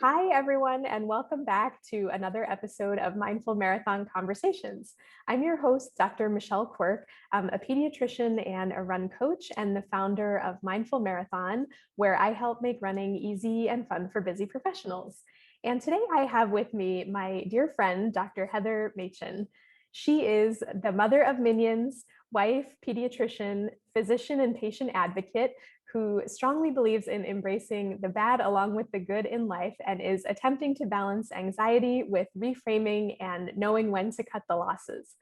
Hi, everyone, and welcome back to another episode of Mindful Marathon Conversations. I'm your host, Dr. Michelle Quirk. I'm a pediatrician and a run coach and the founder of Mindful Marathon, where I help make running easy and fun for busy professionals. And today I have with me my dear friend, Dr. Heather Machin. She is the mother of minions, wife, pediatrician, physician, and patient advocate who strongly believes in embracing the bad along with the good in life and is attempting to balance anxiety with reframing and knowing when to cut the losses.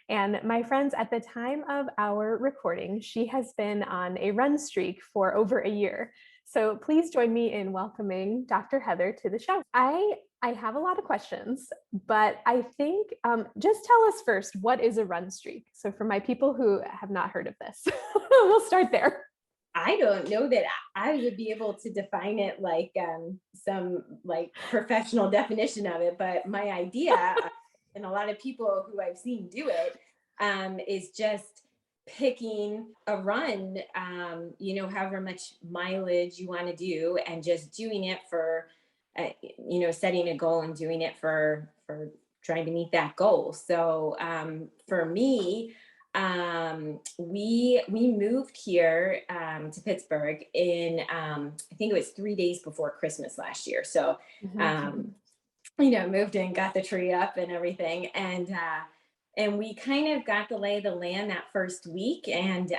And my friends, at the time of our recording, she has been on a run streak for over a year. So please join me in welcoming Dr. Heather to the show. I have a lot of questions, but I think just tell us first, what is a run streak? So for my people who have not heard of this, we'll start there. I don't know that I would be able to define it like some like professional definition of it, but my idea, and a lot of people who I've seen do it, is just picking a run, however much mileage you want to do, and just doing it for, setting a goal and doing it for trying to meet that goal. So for me, we moved here to Pittsburgh in I think it was 3 days before Christmas last year. So moved in, got the tree up and everything, and we kind of got the lay of the land that first week. And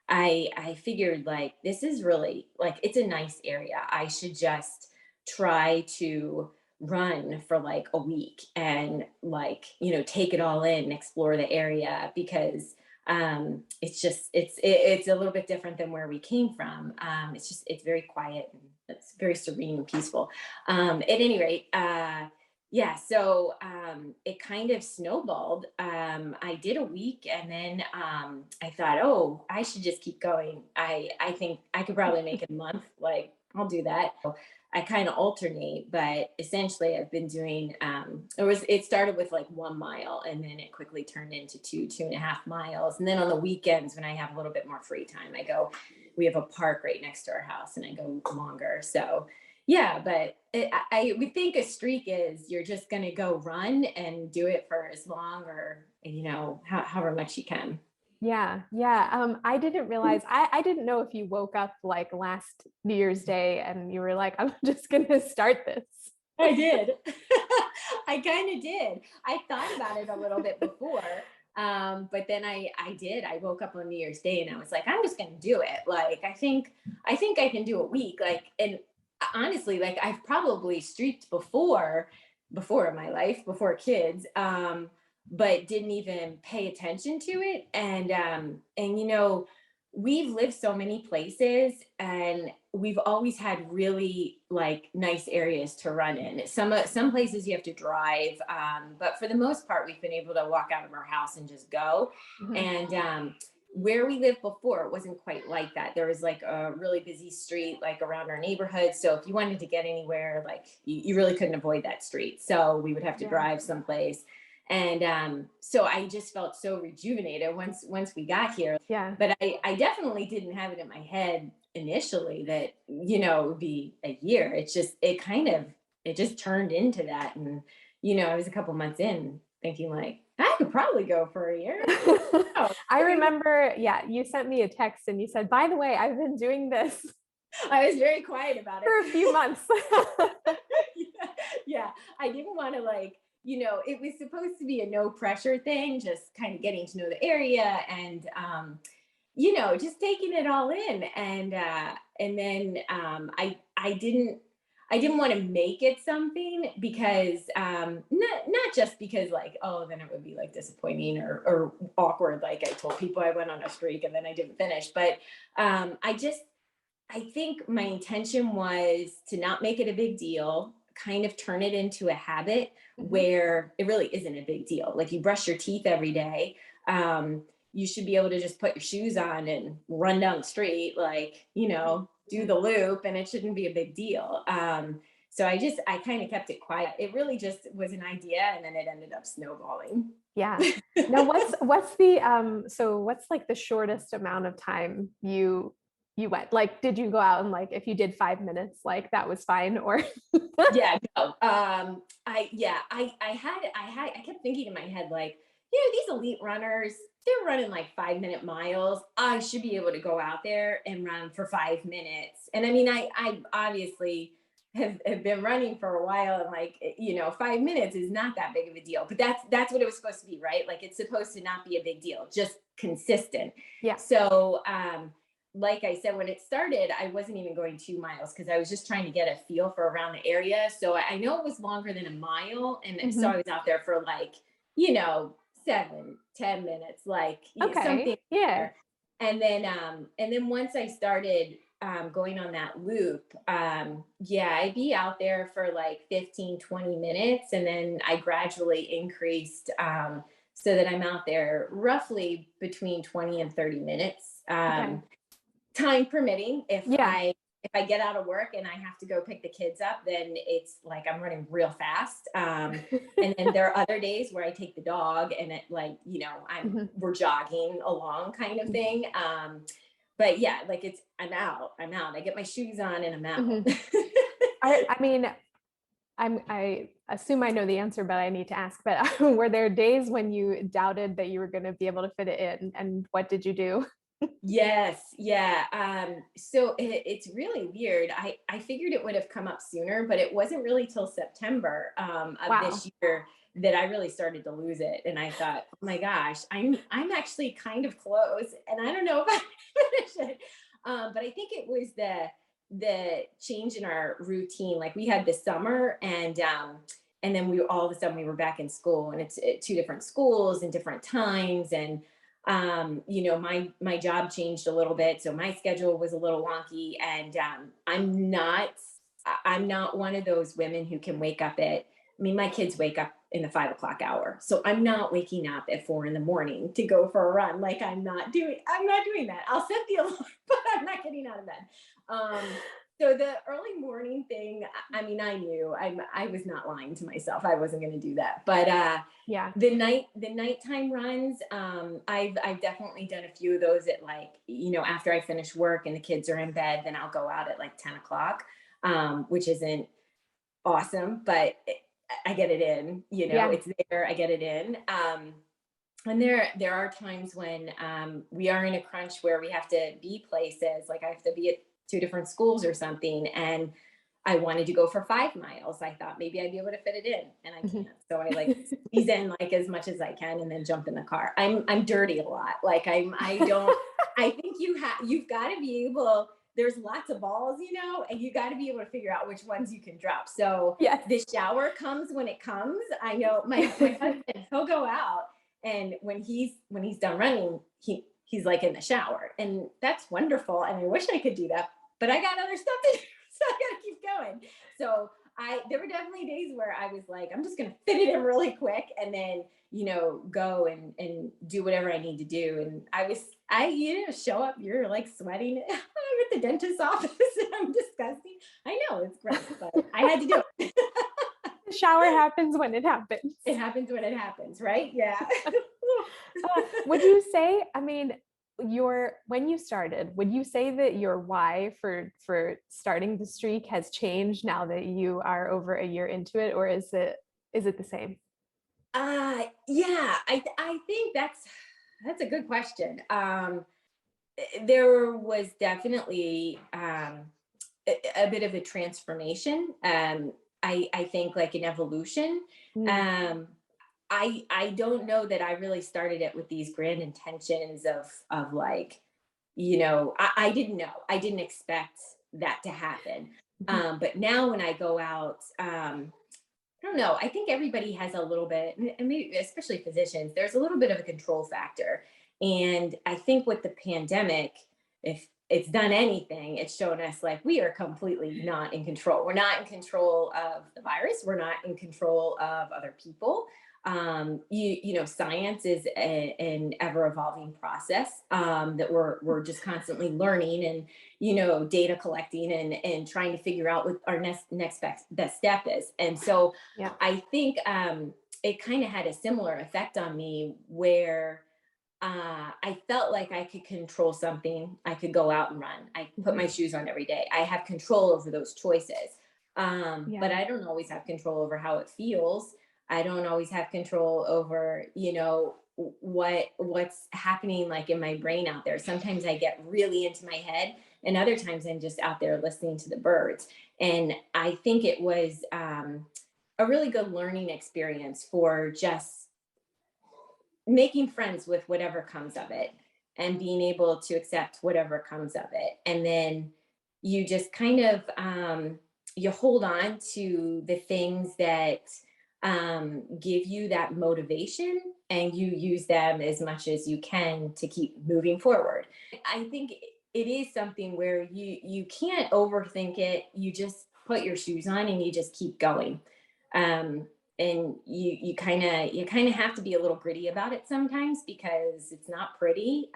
I figured, like, this is really, like, it's a nice area. I should just try to run for like a week and, like, take it all in, explore the area, because it's a little bit different than where we came from. It's very quiet and it's very serene and peaceful. At any rate, yeah, so it kind of snowballed. I did a week, and then I thought, oh, I should just keep going. I think I could probably make it a month. Like, I'll do that. I kind of alternate, but essentially I've been doing, it started with like 1 mile, and then it quickly turned into 2.5 miles. And then on the weekends, when I have a little bit more free time, we have a park right next to our house, and I go longer. So yeah, but I would think a streak is you're just going to go run and do it for as long, or, however much you can. Yeah. I didn't realize, I didn't know if you woke up like last New Year's Day and you were like, I'm just going to start this. I did. I kind of did. I thought about it a little bit before. But then I did. I woke up on New Year's Day and I was like, I'm just going to do it. Like, I think I can do a week. Like, and honestly, like, I've probably streaked before in my life, before kids. But didn't even pay attention to it. And we've lived so many places, and we've always had really, like, nice areas to run in. Some places you have to drive, but for the most part, we've been able to walk out of our house and just go. Mhm. And where we lived before, it wasn't quite like that. There was like a really busy street, like, around our neighborhood. So if you wanted to get anywhere, like, you really couldn't avoid that street. So we would have to Yeah. drive someplace. And so I just felt so rejuvenated once we got here. Yeah. But I definitely didn't have it in my head initially that, it would be a year. It just turned into that. And, I was a couple months in thinking, like, I could probably go for a year. Oh, I remember, yeah, you sent me a text and you said, by the way, I've been doing this I was very quiet about it. for a few months. Yeah, I didn't want to, like, it was supposed to be a no pressure thing, just kind of getting to know the area, and just taking it all in. And then I didn't want to make it something, because not just because, like, oh, then it would be like disappointing or awkward, like I told people I went on a streak and then I didn't finish. But I think my intention was to not make it a big deal, kind of turn it into a habit Mhm. where it really isn't a big deal. Like, you brush your teeth every day. You should be able to just put your shoes on and run down the street, like, do the loop, and it shouldn't be a big deal. So I kind of kept it quiet. It really just was an idea, and then it ended up snowballing. Yeah. Now, what's the so what's like the shortest amount of time you went? Like, did you go out and like, if you did 5 minutes, like that was fine or? Yeah, no. I kept thinking in my head, like, these elite runners, they're running like 5 minute miles. I should be able to go out there and run for 5 minutes. And I mean, I obviously have been running for a while, and like, 5 minutes is not that big of a deal, but that's what it was supposed to be, right? Like, it's supposed to not be a big deal, just consistent. Yeah. So, like I said, when it started, I wasn't even going 2 miles because I was just trying to get a feel for around the area. So I know it was longer than a mile. And so I was out there for like, 7, 10 minutes, like Okay. something Yeah. there. And then once I started going on that loop, I'd be out there for like 15, 20 minutes. And then I gradually increased so that I'm out there roughly between 20 and 30 minutes. Okay. Time permitting. If Yeah. I get out of work and I have to go pick the kids up, then it's like I'm running real fast. And then there are other days where I take the dog and it like, we're jogging along kind of thing. But yeah, like I'm out. I get my shoes on and I'm out. I mean, I assume I know the answer, but I need to ask, but were there days when you doubted that you were going to be able to fit it in, and what did you do? Yes, yeah. So it's really weird. I figured it would have come up sooner, but it wasn't really till September of Wow. this year that I really started to lose it. And I thought, oh my gosh, I'm actually kind of close, and I don't know if I finish it. But I think it was the change in our routine. Like, we had the summer, and then we all of a sudden we were back in school, and it's at two different schools and different times, and my job changed a little bit, so my schedule was a little wonky, and I'm not one of those women who can wake up at. I mean, my kids wake up in the 5 o'clock hour, so I'm not waking up at 4 a.m. to go for a run. Like, I'm not doing that. I'll set the alarm, but I'm not getting out of bed. So the early morning thing, I mean, I knew I was not lying to myself. I wasn't going to do that. But Yeah. the nighttime runs, I've definitely done a few of those at like, after I finish work and the kids are in bed, then I'll go out at like 10 o'clock, which isn't awesome, but I get it in, Yeah. it's there, I get it in. And there are times when we are in a crunch where we have to be places, like I have to be at two different schools or something, and I wanted to go for 5 miles. I thought maybe I'd be able to fit it in, and I can't. So I like squeeze in like as much as I can, and then jump in the car. I'm dirty a lot. Like I don't. I think you've got to be able. There's lots of balls, and you got to be able to figure out which ones you can drop. So Yes. the shower comes when it comes. I know my husband, he'll go out, and when he's done running, he's like in the shower, and that's wonderful. And I wish I could do that, but I got other stuff to do, so I gotta keep going. So there were definitely days where I was like, I'm just gonna fit it in really quick, and then go and do whatever I need to do. And I show up, you're like sweating. I'm at the dentist's office and I'm disgusting. I know, it's gross, but I had to do it. The shower happens when it happens. It happens when it happens, right? Yeah. Would you say, I mean, when you started, would you say that your why for starting the streak has changed now that you are over a year into it, or is it the same? Yeah, I think that's a good question. There was definitely a bit of a transformation. I think like an evolution. I don't know that I really started it with these grand intentions of like, I didn't know. I didn't expect that to happen. But now when I go out, I don't know. I think everybody has a little bit, and maybe especially physicians, there's a little bit of a control factor. And I think with the pandemic, if it's done anything, it's shown us like we are completely not in control. We're not in control of the virus. We're not in control of other people. Science is an ever evolving process that we're just constantly learning and data collecting and trying to figure out what our next best step is. And so Yeah. I think it kind of had a similar effect on me where I felt like I could control something. I could go out and run. I put my Mhm. shoes on every day. I have control over those choices. But Yeah. I don't always have control over how it feels. I don't always have control over, what's happening like in my brain out there. Sometimes I get really into my head, and other times I'm just out there listening to the birds. And I think it was a really good learning experience for just making friends with whatever comes of it and being able to accept whatever comes of it. And then you just kind of you hold on to the things that give you that motivation, and you use them as much as you can to keep moving forward. I think it is something where you can't overthink it. You just put your shoes on and you just keep going. um, and you kind of have to be a little gritty about it sometimes, because it's not pretty.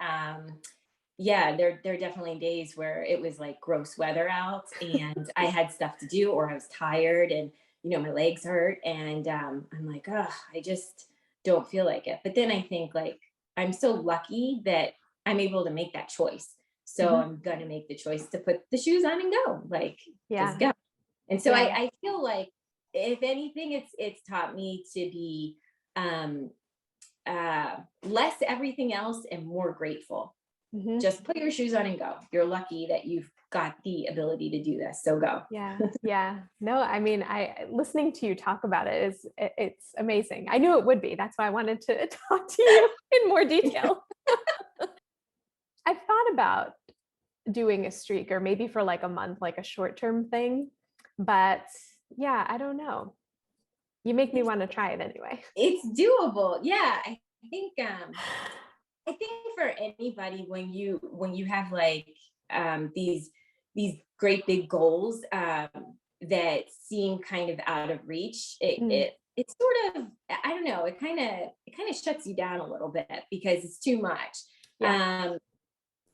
Yeah, there are definitely days where it was like gross weather out and I had stuff to do, or I was tired, and my legs hurt, and I'm like, oh, I just don't feel like it. But then I think, like, I'm so lucky that I'm able to make that choice. So Mhm. I'm gonna make the choice to put the shoes on and go, like, just Yeah. go. And so Yeah. I feel like, if anything, it's taught me to be um less everything else and more grateful. Mhm. Just put your shoes on and go. You're lucky that you've got the ability to do this. So go. Yeah. Yeah. No, I mean, I listening to you talk about it is it's amazing. I knew it would be. That's why I wanted to talk to you in more detail. I've thought about doing a streak or maybe for like a month, like a short-term thing. But yeah, I don't know. You make me It's want to try it anyway. it's doable. Yeah. I think for anybody, when you have like these great big goals that seem kind of out of reach, Mm, it's sort of, I don't know, it kind of shuts you down a little bit because it's too much. yeah. Um,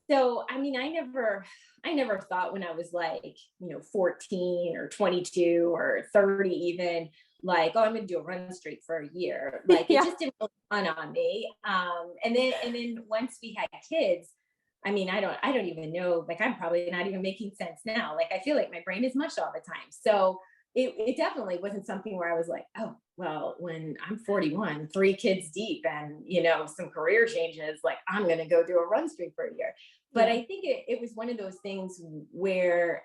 so I mean, I never thought when I was like, 14 or 22 or 30 even, like, oh, I'm gonna do a run streak for a year. Like, it Yeah. just didn't really dawn on me. And then once we had kids, I mean, I don't even know, like, I'm probably not even making sense now. Like, I feel like my brain is mush all the time. So it definitely wasn't something where I was like, oh, well, when I'm 41, three kids deep, and some career changes, like, I'm gonna go do a run streak for a year. But Yeah. I think it was one of those things where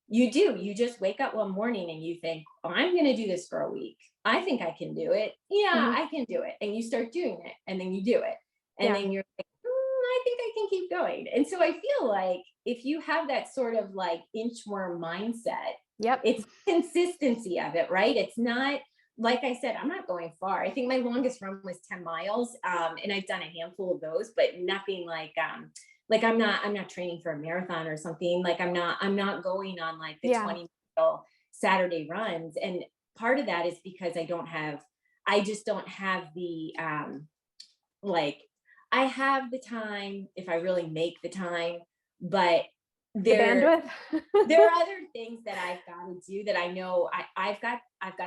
you just wake up one morning and you think, oh, I'm going to do this for a week. I think I can do it. Yeah, Mhm. I can do it. And you start doing it, and then you do it. And Yeah. then you're like, I think I can keep going. And so I feel like if you have that sort of like inchworm mindset, Yep. it's consistency of it, right? It's not, like I said, I'm not going far. I think my longest run was 10 miles. And I've done a handful of those, but nothing like I'm not training for a marathon or something. Like, I'm not going on like the Yeah. 20-mile Saturday runs. And part of that is because I just don't have the like, I have the time if I really make the time, but The there bandwidth. there are other things that I've got to do that I know I've got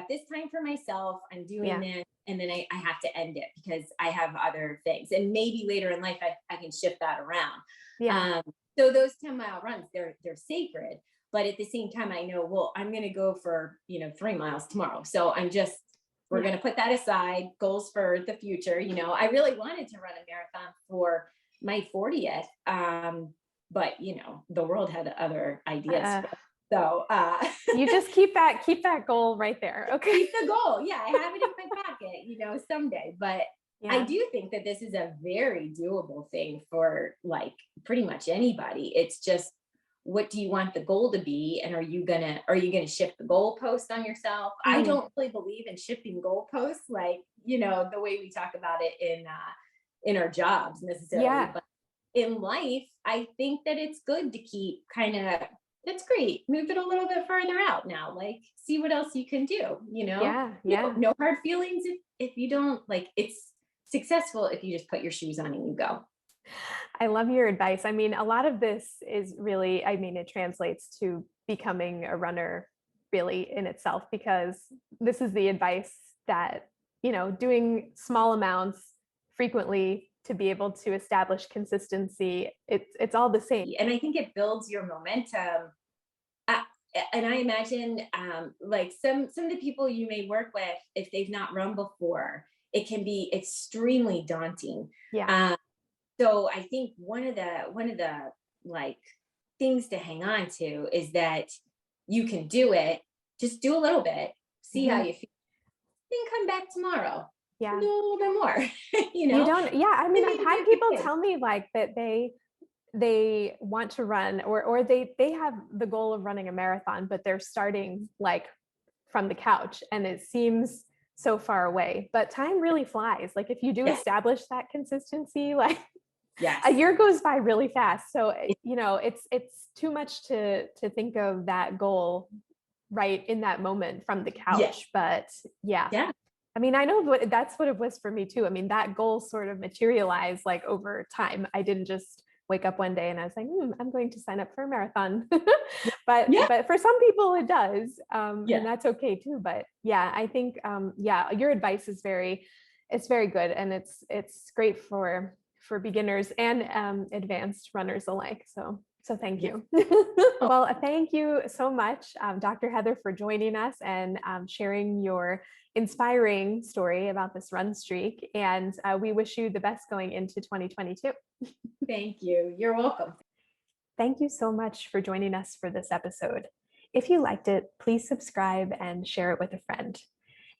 this time for myself. I'm doing Yeah. this, and then I have to end it because I have other things. And maybe later in life I can shift that around. Yeah. Um, so those 10-mile runs, they're sacred, but at the same time I know, well, I'm gonna go for 3 miles tomorrow. So we're Yeah. gonna put that aside, goals for the future. I really wanted to run a marathon for my 40th. But the world had other ideas. Uh, So you just keep that goal right there. Okay. keep the goal. Yeah, I have it in my pocket, someday. But I Yeah. do think that this is a very doable thing for like pretty much anybody. It's just, what do you want the goal to be, and are you gonna shift the goalpost on yourself? I Mhm. don't really believe in shifting goalposts, like, the way we talk about it in our jobs necessarily. Yeah. But in life, I think that it's good to keep kind of, that's great. Move it a little bit further out now. Like, see what else you can do. Yeah. Yeah. No hard feelings if you don't, like, it's successful if you just put your shoes on and you go. I love your advice. I mean, a lot of this is really, I mean, it translates to becoming a runner really in itself, because this is the advice that, doing small amounts frequently to be able to establish consistency, it's all the same. And I think it builds your momentum. Uh, and I imagine like some of the people you may work with, if they've not run before, it can be extremely daunting. Yeah. So I think one of the like things to hang on to is that you can do it. Just do a little bit, see how you feel, then come back tomorrow. Yeah. Do a little bit more. You don't, yeah. I mean, I've had people good. tell me like that they want to run or they have the goal of running a marathon, but they're starting like from the couch and it seems so far away, but time really flies. Like if you do establish that consistency, like a year goes by really fast. So, you know, it's too much to think of that goal right in that moment from the couch. But yeah. I mean, I know that's what it was for me too. I mean, that goal sort of materialized like over time. I didn't just wake up one day and I was like, I'm going to sign up for a marathon. but for some people it does. And that's okay too. But yeah, I think your advice is it's very good. And it's great for beginners and advanced runners alike. So thank you. Well, thank you so much, Dr. Heather, for joining us and sharing your inspiring story about this run streak. And we wish you the best going into 2022. Thank you. You're welcome. Thank you so much for joining us for this episode. If you liked it, please subscribe and share it with a friend.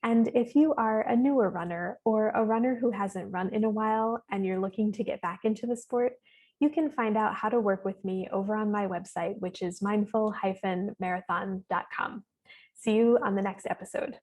And if you are a newer runner or a runner who hasn't run in a while and you're looking to get back into the sport, you can find out how to work with me over on my website, which is mindful-marathon.com. See you on the next episode.